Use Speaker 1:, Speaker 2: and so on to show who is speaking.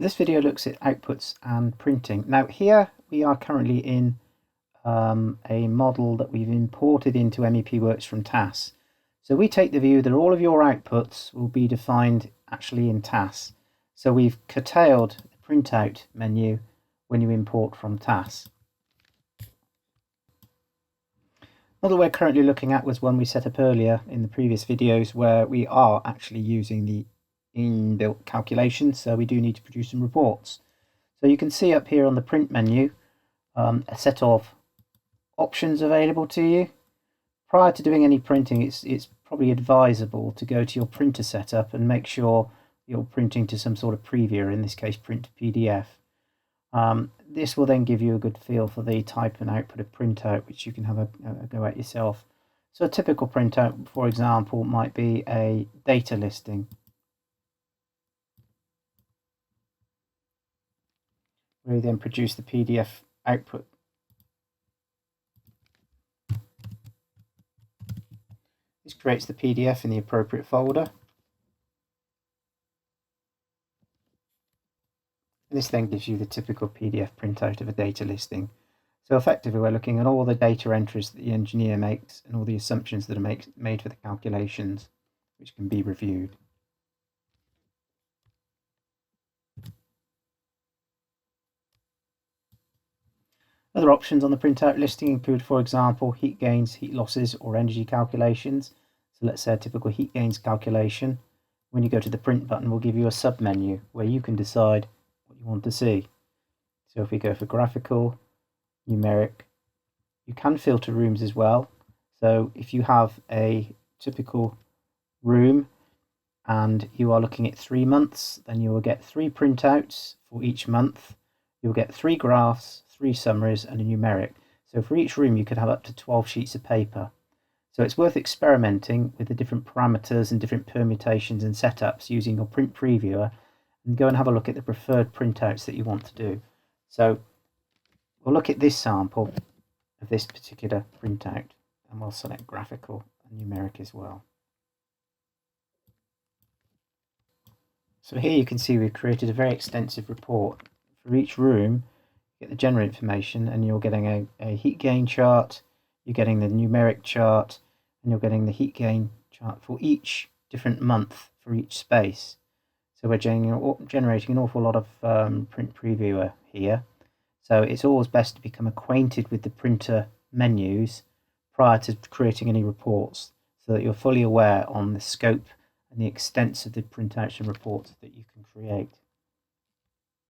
Speaker 1: So this video looks at outputs and printing. Now here we are currently in a model that we've imported into MEPWorks from TAS. So we take the view that all of your outputs will be defined actually in TAS. So we've curtailed the printout menu when you import from TAS. The model we're currently looking at was one we set up earlier in the previous videos where we are actually using the inbuilt calculation, so we do need to produce some reports. So you can see up here on the print menu a set of options available to you. Prior to doing any printing, it's probably advisable to go to your printer setup and make sure you're printing to some sort of preview, in this case print to PDF. This will then give you a good feel for the type and output of printout, which you can have a go at yourself. So a typical printout, for example, might be a data listing, where you then produce the PDF output. This creates the PDF in the appropriate folder. And this then gives you the typical PDF printout of a data listing. So effectively we're looking at all the data entries that the engineer makes and all the assumptions that are made for the calculations, which can be reviewed. Other options on the printout listing include, for example, heat gains, heat losses, or energy calculations. So let's say a typical heat gains calculation. When you go to the print button, we'll give you a sub-menu where you can decide what you want to see. So if we go for graphical, numeric, you can filter rooms as well. So if you have a typical room and you are looking at 3 months, then you will get 3 printouts for each month. You'll get 3 graphs, 3 summaries and a numeric. So for each room you could have up to 12 sheets of paper. So it's worth experimenting with the different parameters and different permutations and setups using your print previewer, and go and have a look at the preferred printouts that you want to do. So we'll look at this sample of this particular printout and we'll select graphical and numeric as well. So here you can see we've created a very extensive report. For each room, you get the general information, and you're getting a heat gain chart, you're getting the numeric chart, and you're getting the heat gain chart for each different month for each space. So we're generating an awful lot of print previewer here. So it's always best to become acquainted with the printer menus prior to creating any reports, so that you're fully aware on the scope and the extent of the printouts and reports that you can create.